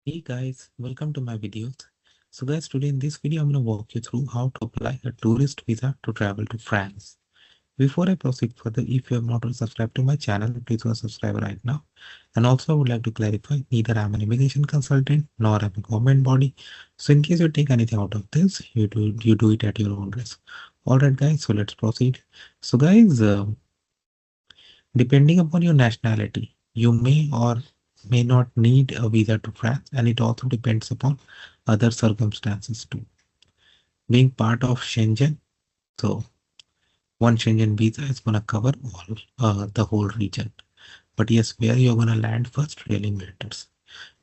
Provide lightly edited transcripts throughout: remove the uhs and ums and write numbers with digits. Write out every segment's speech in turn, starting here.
Hey guys, welcome to my videos. So guys, today in this video, I'm going to walk you through how to apply a tourist visa to travel to France. Before I proceed further, if you have not subscribed to my channel, please go subscribe right now. And also I would like to clarify, neither I'm an immigration consultant nor I'm a government body. So in case you take anything out of this, you do it at your own risk. Alright guys, so let's proceed. So guys, depending upon your nationality, you may or may not need a visa to France, and it also depends upon other circumstances too. Being part of Schengen, so one Schengen visa is going to cover all the whole region. But yes, where you're going to land first really matters.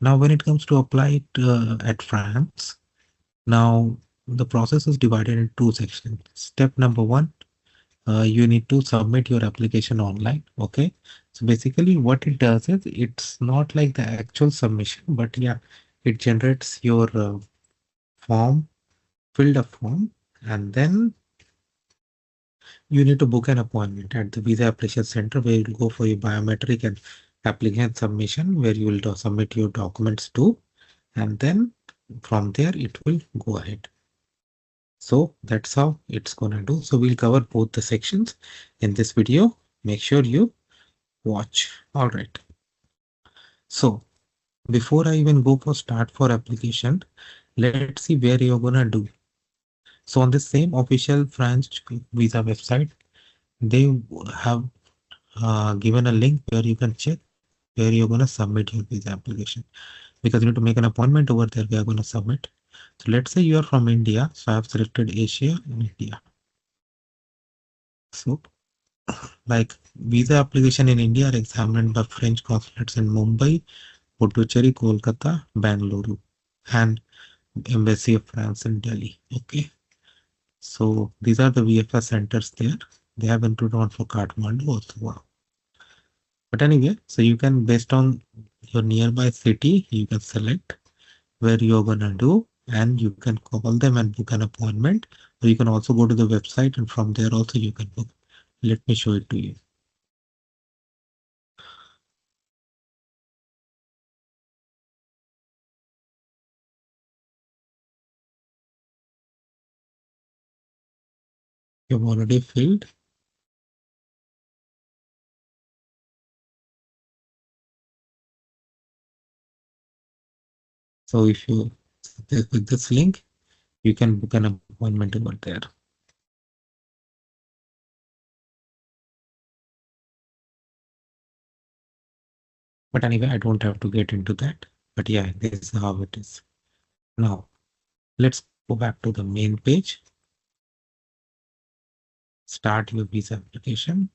Now, when it comes to apply it at France, now the process is divided in two sections. Step number one, you need to submit your application online. Okay, so basically what it does is it's not like the actual submission, but yeah, it generates your form, filled a form, and then you need to book an appointment at the visa application center where you'll go for your biometric and application submission, where you will submit your documents to, and then from there it will go ahead. So that's how it's gonna do. So we'll cover both the sections in this video. Make sure you watch. All right. So before I even go for start for application, let's see where you're gonna do. So on the same official French visa website, they have given a link where you can check where you're gonna submit your visa application, because you need to make an appointment over there. We are gonna submit. So let's say you are from India. So I have selected Asia and India. So like visa application in India are examined by French consulates in Mumbai, Puducherry, Kolkata, Bangalore, and Embassy of France in Delhi. Okay, so these are the VFS centers there. They have included one for Kathmandu also. Wow. But anyway, so you can, based on your nearby city, you can select where you're gonna do, and you can call them and book an appointment. Or you can also go to the website, and from there also you can book. Let me show it to you. You've already filled. So if you click this link, you can book an appointment over there. But anyway, I don't have to get into that. But yeah, this is how it is. Now, let's go back to the main page. Start your visa application.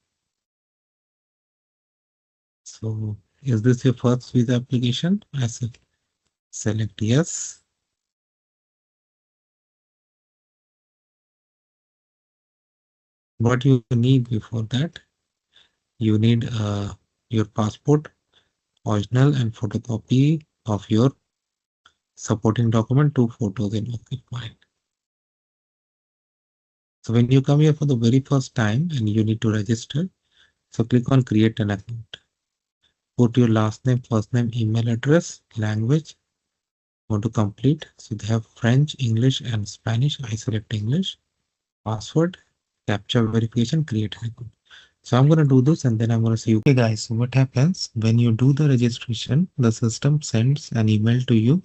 So, is this your first visa application? I select yes. What you need before that, you need your passport, original and photocopy of your supporting document, 2 photos in. Okay, fine. So when you come here for the very first time and you need to register, so click on create an account. Put your last name, first name, email address, language want to complete. So they have French, English, and Spanish. I select English. Password, capture verification, create an account. So I'm going to do this and then I'm going to see you. Okay guys, so what happens when you do the registration, the system sends an email to you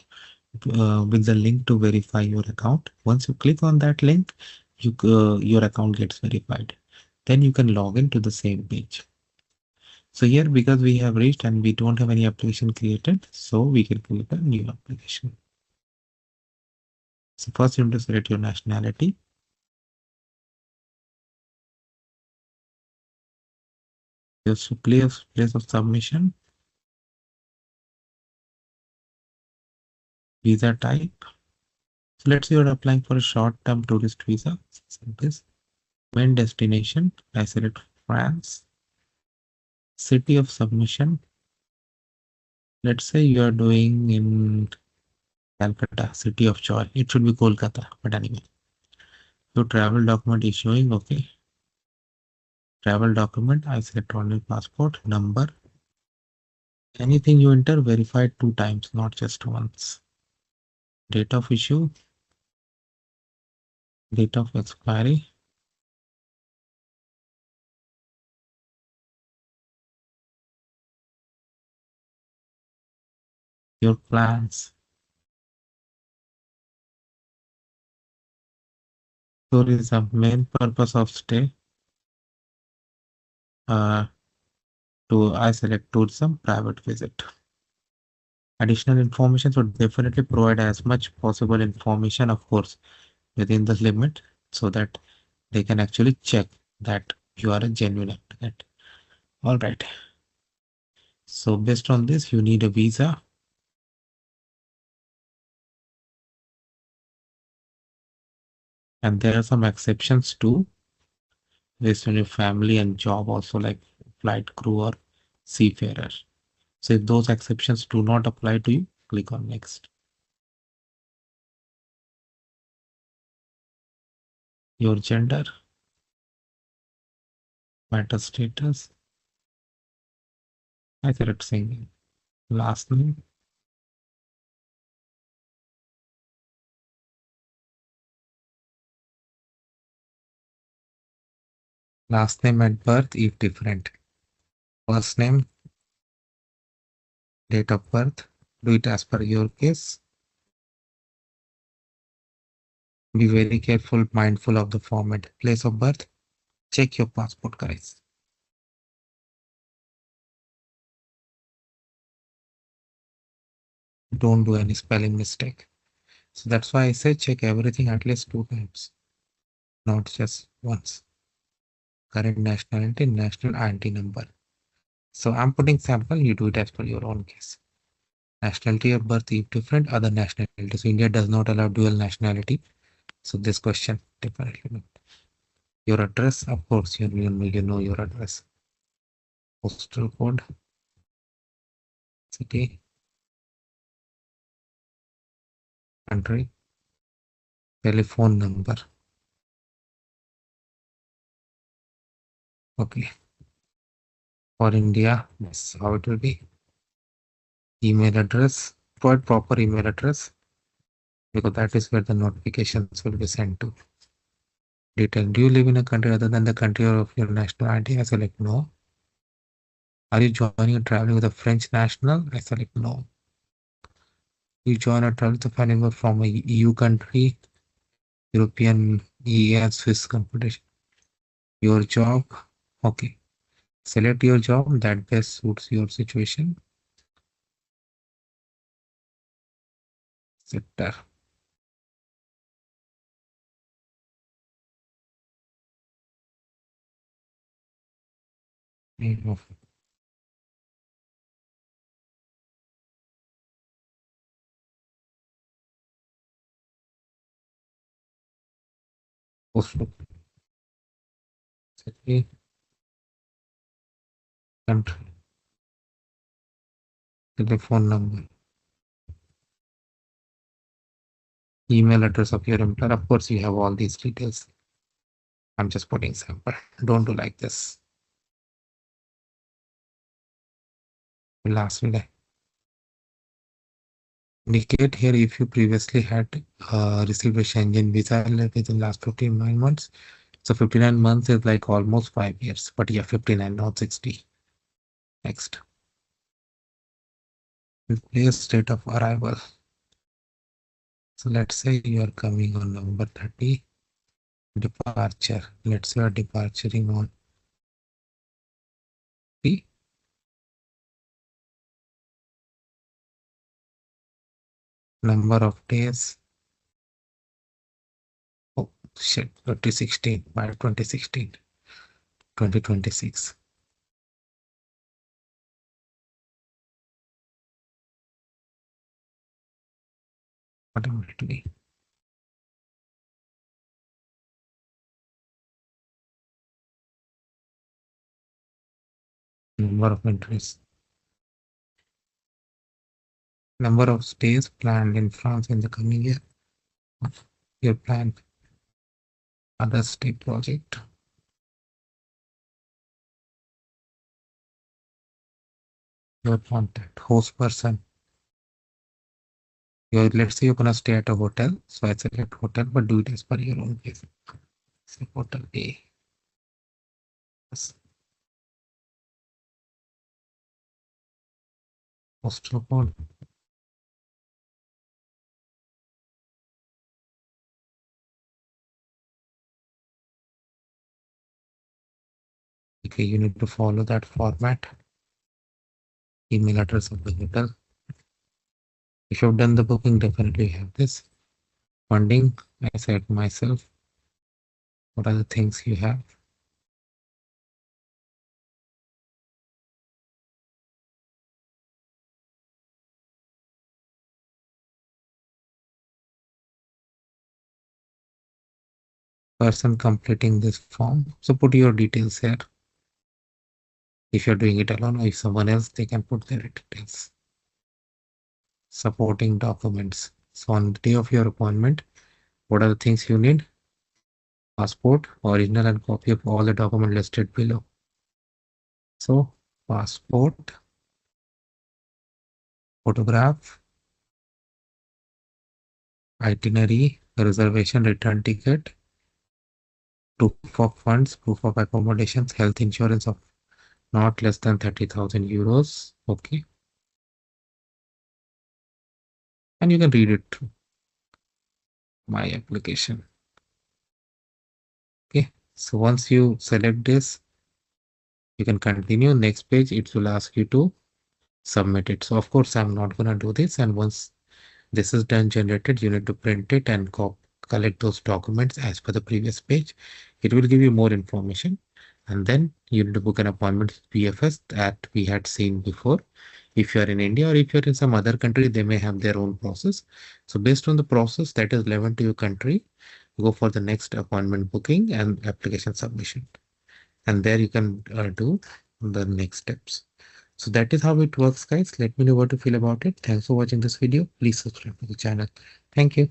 with the link to verify your account. Once you click on that link, your account gets verified. Then you can log into the same page. So here, because we have reached and we don't have any application created, so we can create a new application. So first you have to select your nationality. Just to place of submission, visa type. So let's say you're applying for a short-term tourist visa. So this main destination, I select France. City of submission. Let's say you are doing in Calcutta, city of joy. It should be Kolkata, but anyway. So travel document issuing, okay. Travel document, I select only passport, number, Anything you enter, verify 2 times, not just once. Date of issue, date of expiry, your plans. Tourism, main purpose of stay. Uh, to I select tourism, private visit. Additional information should definitely provide as much possible information, of course, within the limit, so that they can actually check that you are a genuine applicant. All right. So based on this, you need a visa. And there are some exceptions too, based on your family and job, also like flight crew or seafarer. So if those exceptions do not apply to you, click on next. Your gender, marital status, I select single. Last name, last name at birth if different. First name, date of birth, do it as per your case. Be very careful, mindful of the format. Place of birth, check your passport, guys. Don't do any spelling mistake. So that's why I say check everything at least 2 times, not just once. Current nationality, national ID number. So I'm putting sample, you do it as per your own case. Nationality of birth if different, other nationalities. So India does not allow dual nationality. So this question definitely not. Your address, of course, you know your address. Postal code, city, country, telephone number. Okay. For India, this is how it will be. Email address, put proper email address, because that is where the notifications will be sent to. Detail. Do you live in a country other than the country of your national ID? I select no. Are you joining or traveling with a French national? I select no. You join or travel with a family member from a EU country, European, EA, and Swiss Confederation. Your job. Okay. Select your job that best suits your situation. Sector. Name of postal city, country, telephone number, email address of your employer. Of course, you have all these details. I'm just putting sample. Don't do like this. Lastly, indicate here if you previously had received a Schengen visa within last 59 months. So 59 months is like almost 5 years, but yeah, 59, not 60. Next. Place date of arrival. So let's say you are coming on November 30. Departure. Let's say you are departuring on the number of days. Oh shit, 2016, by 2016, 2026. Automatically. Number of entries. Number of stays planned in France in the coming year. Your plan. Other stay project. your contact, host person. Let's say you're gonna stay at a hotel. So I select hotel, but do it as per your own case. Say hotel A. Yes. Postal code. Okay, you need to follow that format. Email address of the hotel. If you've done the booking, definitely have this. Funding, I said myself. What are the things you have? Person completing this form. So put your details here. If you're doing it alone or if someone else, they can put their details. Supporting documents. So on the day of your appointment, what are the things you need? Passport, original and copy of all the documents listed below. So passport, photograph, itinerary, reservation, return ticket, proof of funds, proof of accommodations, health insurance of not less than 30,000 euros. Okay. And you can read it through my application. Okay. So once you select this, you can continue. Next page, it will ask you to submit it. So of course, I'm not going to do this. And once this is done generated, you need to print it and collect those documents as per the previous page. It will give you more information. And then you need to book an appointment with PFS that we had seen before. If you're in India or if you're in some other country, they may have their own process. So based on the process that is relevant to your country, go for the next appointment booking and application submission. And there you can do the next steps. So that is how it works, guys. Let me know what you feel about it. Thanks for watching this video. Please subscribe to the channel. Thank you.